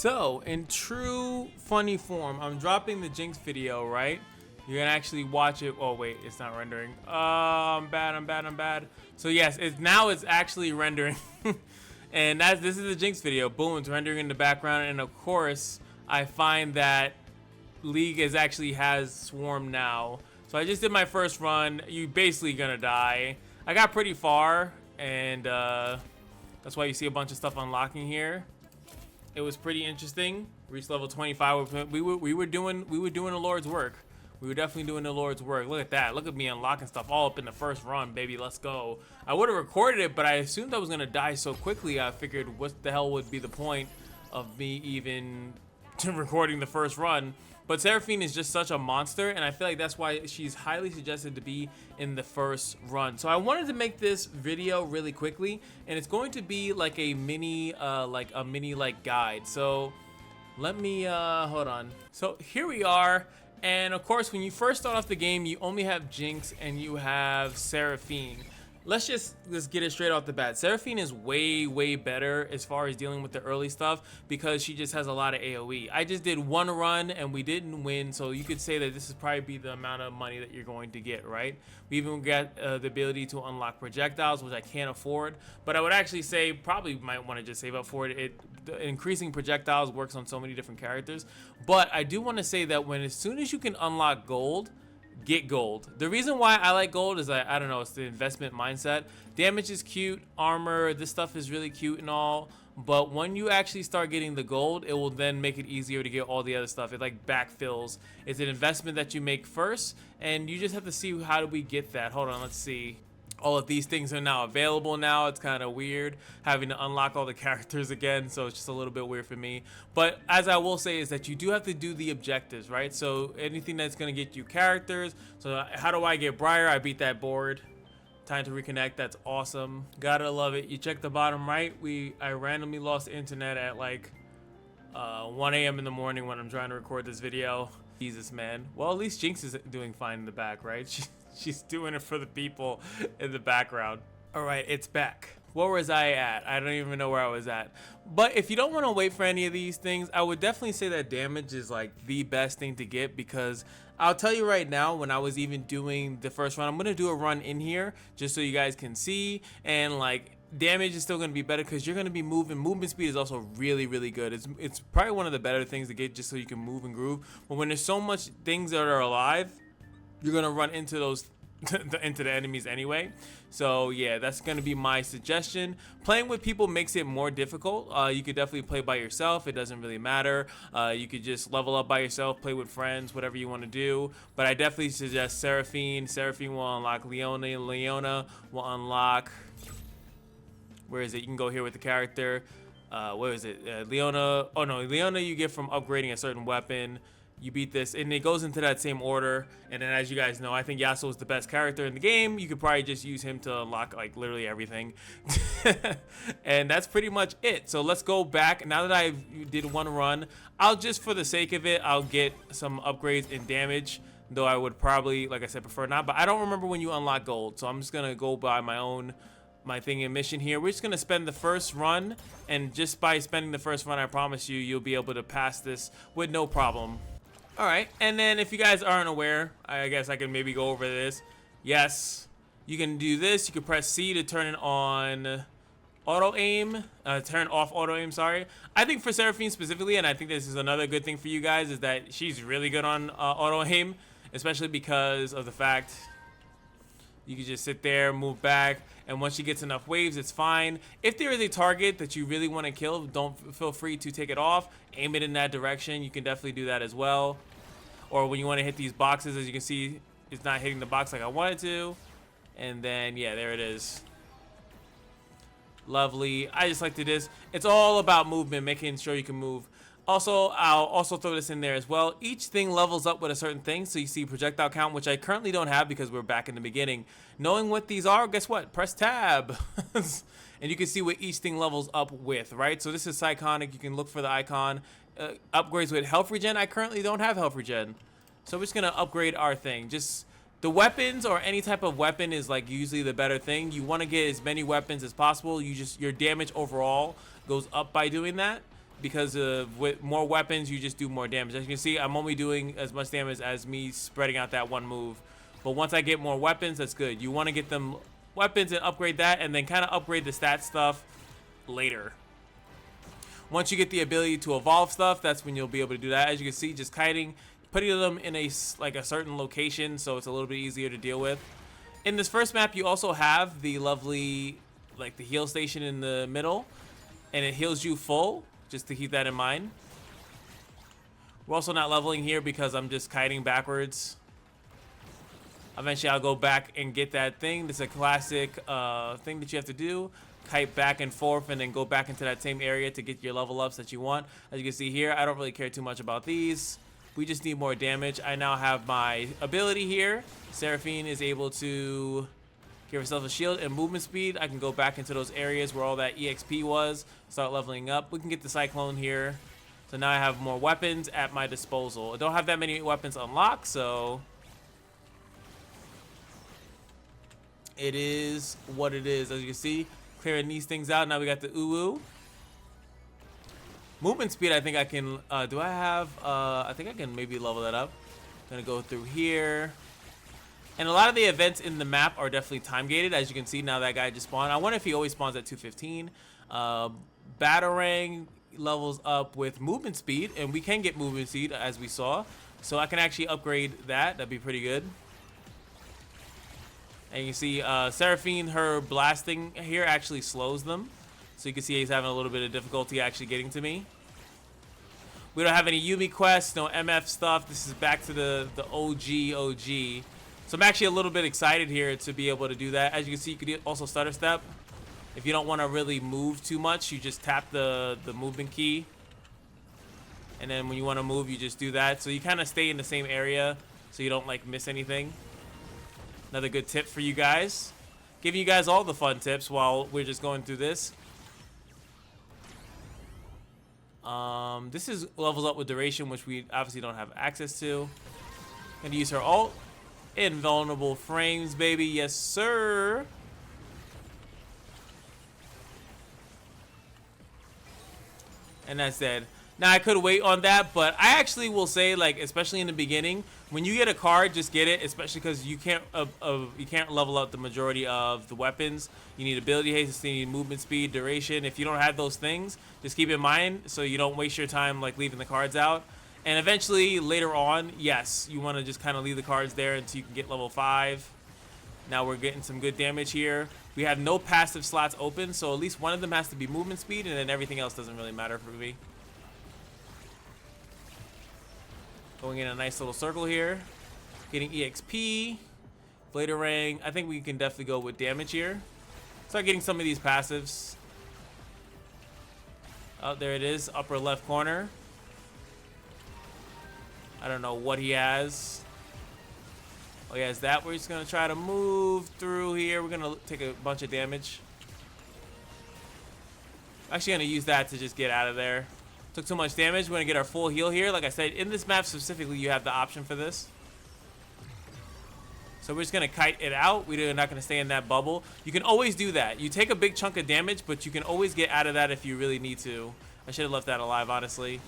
So, in true funny form, I'm dropping the Jinx video, right? You're gonna actually watch it. Oh wait, it's not rendering. I'm bad. So yes, it's actually rendering. And this is the Jinx video. Boom, it's rendering in the background, and of course, I find that League actually has Swarm now. So I just did my first run. You basically gonna die. I got pretty far, and that's why you see a bunch of stuff unlocking here. It was pretty interesting. Reached level 25. We were doing the Lord's work. We were definitely doing the Lord's work. Look at that. Look at me unlocking stuff all up in the first run, baby. Let's go. I would have recorded it, but I assumed I was gonna die so quickly. I figured, what the hell would be the point of me even recording the first run? But Seraphine is just such a monster, and I feel like that's why she's highly suggested to be in the first run. So I wanted to make this video really quickly, and it's going to be like a mini guide. So let me hold on. So here we are, and of course, when you first start off the game, you only have Jinx and you have Seraphine. Let's just get it straight off the bat. Seraphine is way better as far as dealing with the early stuff because she just has a lot of AoE. I just did one run and we didn't win, so you could say that this is probably be the amount of money that you're going to get, right? We even got the ability to unlock projectiles, which I can't afford, but I would actually say probably might want to just save up for it. Increasing projectiles works on so many different characters, but I do want to say that as soon as you can unlock gold, get gold. The reason why I like gold is I don't know, it's the investment mindset. Damage is cute, armor, this stuff is really cute and all, but when you actually start getting the gold, it will then make it easier to get all the other stuff. It like backfills. It's an investment that you make first, and you just have to see how do we get that. Hold on, let's see. All of these things are now available now. It's kind of weird having to unlock all the characters again, so it's just a little bit weird for me. But as I will say is that you do have to do the objectives, right? So anything that's going to get you characters. So how do I get Briar? I beat that board. Time to reconnect. That's awesome. Gotta love it. You check the bottom right. I randomly lost internet at like 1 a.m. in the morning when I'm trying to record this video. Jesus, man. Well, at least Jinx is doing fine in the back, right? She's doing it for the people in the background. All right, it's back. Where was I at? I don't even know where I was at. But if you don't want to wait for any of these things, I would definitely say that damage is like the best thing to get, because I'll tell you right now, when I was even doing the first run, I'm going to do a run in here just so you guys can see, and like damage is still going to be better because you're going to be moving. Movement speed is also really good. It's probably one of the better things to get just so you can move and groove. But when there's so much things that are alive, you're gonna run into those into the enemies anyway. So yeah, that's gonna be my suggestion. Playing with people makes it more difficult. You could definitely play by yourself. It doesn't really matter. You could just level up by yourself, play with friends, whatever you want to do. But I definitely suggest Seraphine. Seraphine will unlock Leona. Leona will unlock, where is it? You can go here with the character. Where is it? Leona. Oh no, Leona you get from upgrading a certain weapon. You beat this, and it goes into that same order. And then, as you guys know, I think Yasuo is the best character in the game. You could probably just use him to unlock like literally everything. And that's pretty much it. So let's go back. Now that I did one run, I'll just, for the sake of it, I'll get some upgrades in damage. Though I would probably, like I said, prefer not. But I don't remember when you unlock gold, so I'm just gonna go by my thing in mission here. We're just gonna spend the first run, and just by spending the first run, I promise you'll be able to pass this with no problem. All right, and then if you guys aren't aware, I guess I can maybe go over this. Yes, you can do this. You can press C to turn it on auto aim, turn off auto aim, sorry. I think for Seraphine specifically, and I think this is another good thing for you guys, is that she's really good on auto aim, especially because of the fact you can just sit there, move back, and once she gets enough waves, it's fine. If there is a target that you really want to kill, don't feel free to take it off, aim it in that direction. You can definitely do that as well. Or when you want to hit these boxes, as you can see, it's not hitting the box like I wanted to. And then, yeah, there it is. Lovely. I just like to do this. It's all about movement, making sure you can move. Also, I'll also throw this in there as well. Each thing levels up with a certain thing. So you see projectile count, which I currently don't have because we're back in the beginning. Knowing what these are, guess what? Press tab. And you can see what each thing levels up with, right? So this is Psychonic. You can look for the icon. Upgrades with health regen. I currently don't have health regen. So we're just going to upgrade our thing. Just the weapons, or any type of weapon, is like usually the better thing. You want to get as many weapons as possible. Your damage overall goes up by doing that. because with more weapons, you just do more damage. As you can see, I'm only doing as much damage as me spreading out that one move. But once I get more weapons, that's good. You want to get them weapons and upgrade that, and then kind of upgrade the stat stuff later. Once you get the ability to evolve stuff, that's when you'll be able to do that. As you can see, just kiting, putting them in a certain location, so it's a little bit easier to deal with. In this first map, you also have the lovely, the heal station in the middle, and it heals you full, just to keep that in mind. We're also not leveling here because I'm just kiting backwards. Eventually, I'll go back and get that thing. This is a classic thing that you have to do. Kite back and forth and then go back into that same area to get your level ups that you want. As you can see here, I don't really care too much about these. We just need more damage. I now have my ability here. Seraphine is able to give herself a shield and movement speed. I can go back into those areas where all that EXP was, start leveling up. We can get the Cyclone here. So now I have more weapons at my disposal. I don't have that many weapons unlocked, so it is what it is. As you can see, clearing these things out. Now we got the Uwu. Movement speed, I think I can, do I have, I think I can maybe level that up. Gonna go through here. And a lot of the events in the map are definitely time gated. As you can see, now that guy just spawned. I wonder if he always spawns at 215. Batarang levels up with movement speed, and we can get movement speed as we saw. So I can actually upgrade that. That'd be pretty good. And you can see Seraphine, her blasting here actually slows them. So you can see he's having a little bit of difficulty actually getting to me. We don't have any Yumi quests, no MF stuff. This is back to the OG. So I'm actually a little bit excited here to be able to do that. As you can see, you could also stutter step. If you don't want to really move too much, you just tap the movement key. And then when you want to move, you just do that. So you kind of stay in the same area so you don't miss anything. Another good tip for you guys. Giving you guys all the fun tips while we're just going through this. This is levels up with duration, which we obviously don't have access to. Gonna use her ult. Invulnerable frames, baby. Yes, sir. And that's dead. Now, I could wait on that, but I actually will say, especially in the beginning, when you get a card, just get it, especially because you can't level up the majority of the weapons. You need ability haste, you need movement speed, duration. If you don't have those things, just keep in mind so you don't waste your time leaving the cards out. And eventually, later on, yes, you want to just kind of leave the cards there until you can get level 5. Now we're getting some good damage here. We have no passive slots open, so at least one of them has to be movement speed, and then everything else doesn't really matter for me. Going in a nice little circle here. Getting EXP. Bladerang. I think we can definitely go with damage here. Start getting some of these passives. Oh, there it is. Upper left corner. I don't know what he has. Oh, he has that. We're just going to try to move through here. We're going to take a bunch of damage. I'm actually going to use that to just get out of there. Took too much damage. We're going to get our full heal here. Like I said, in this map specifically, you have the option for this. So we're just going to kite it out. We're not going to stay in that bubble. You can always do that. You take a big chunk of damage, but you can always get out of that if you really need to. I should have left that alive, honestly.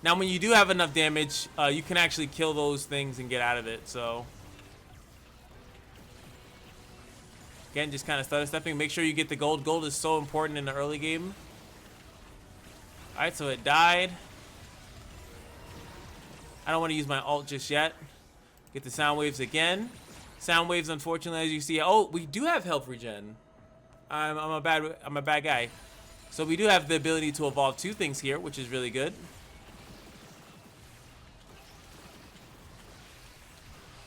Now, when you do have enough damage, you can actually kill those things and get out of it. So, again, just kind of stutter stepping. Make sure you get the gold. Gold is so important in the early game. All right, so it died. I don't want to use my ult just yet. Get the sound waves again. Sound waves, unfortunately, as you see. Oh, we do have health regen. I'm a bad guy. So we do have the ability to evolve 2 things here, which is really good.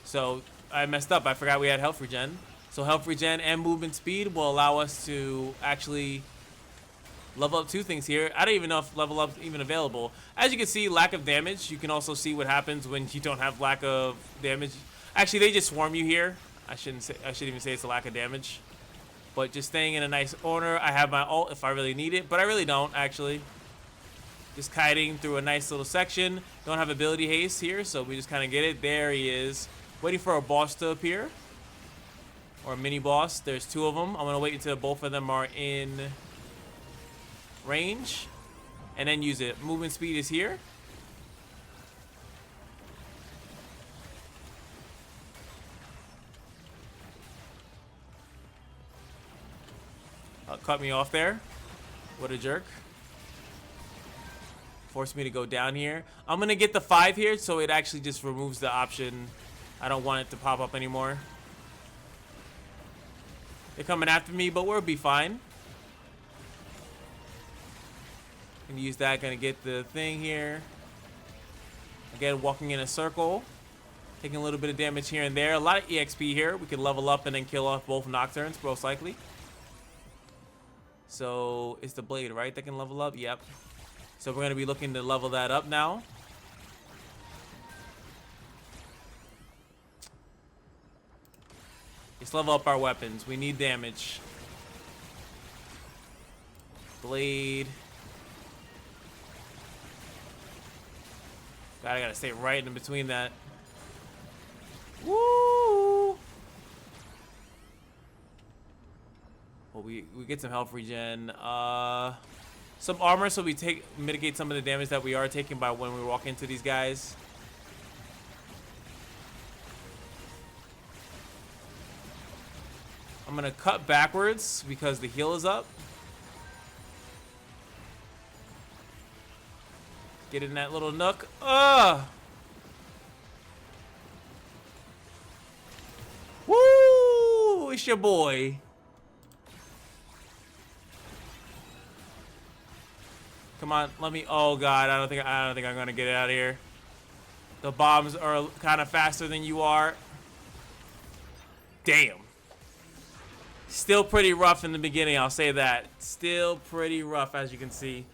So I messed up. I forgot we had health regen. So health regen and movement speed will allow us to actually level up 2 things here. I don't even know if level up is even available. As you can see, lack of damage. You can also see what happens when you don't have lack of damage. Actually, they just swarm you here. I shouldn't even say it's a lack of damage. But just staying in a nice order. I have my ult if I really need it, but I really don't actually. Just kiting through a nice little section. Don't have ability haste here, so we just kind of get it. There he is. Waiting for a boss to appear. Or a mini boss. There's 2 of them. I'm going to wait until both of them are in range and then use it. Movement speed is here. Cut me off there. What a jerk. Forced me to go down here. I'm gonna get the 5 here, so it actually just removes the option. I don't want it to pop up anymore. They're coming after me, but we'll be fine. Gonna use that, gonna get the thing here. Again, walking in a circle. Taking a little bit of damage here and there. A lot of EXP here. We can level up and then kill off both Nocturnes, most likely. So, it's the blade, right, that can level up? Yep. So, we're going to be looking to level that up now. Let's level up our weapons. We need damage. Blade. God, I got to stay right in between that. Woo! Well, we get some health regen. Some armor, so we mitigate some of the damage that we are taking by when we walk into these guys. I'm gonna cut backwards because the heal is up. Get in that little nook. Woo! It's your boy. Come on, let me. Oh God, I don't think I'm gonna get it out of here. The bombs are kind of faster than you are. Damn. Still pretty rough in the beginning, I'll say that. Still pretty rough, as you can see.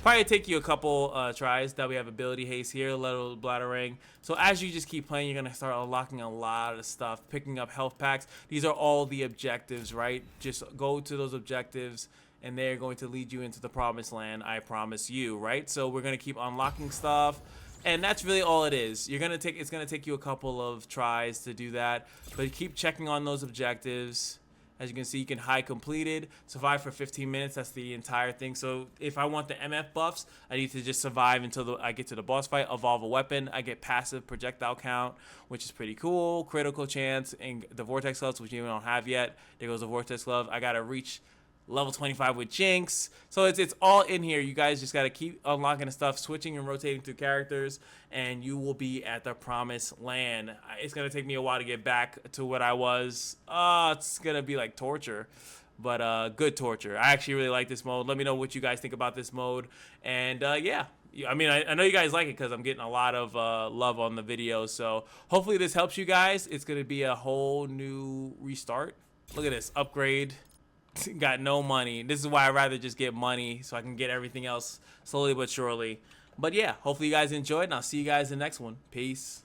Probably take you a couple tries. That we have ability haste here, little bladder ring. So as you just keep playing, you're gonna start unlocking a lot of stuff, picking up health packs. These are all the objectives, right? Just go to those objectives, and they're going to lead you into the promised land. I promise you, right? So we're gonna keep unlocking stuff, and that's really all it is. It's gonna take you a couple of tries to do that, but keep checking on those objectives. As you can see, you can high completed, survive for 15 minutes. That's the entire thing. So if I want the MF buffs, I need to just survive until I get to the boss fight, evolve a weapon. I get passive projectile count, which is pretty cool. Critical chance, and the Vortex gloves, which you don't have yet. There goes the Vortex glove. I got to reach level 25 with Jinx. So it's all in here. You guys just got to keep unlocking the stuff, switching and rotating through characters, and you will be at the promised land. It's going to take me a while to get back to what I was. It's going to be like torture, but good torture. I actually really like this mode. Let me know what you guys think about this mode. And yeah, I mean, I know you guys like it because I'm getting a lot of love on the video. So hopefully this helps you guys. It's going to be a whole new restart. Look at this upgrade. Got no money. This is why I'd rather just get money so I can get everything else slowly but surely. But yeah, hopefully you guys enjoyed, and I'll see you guys in the next one. Peace.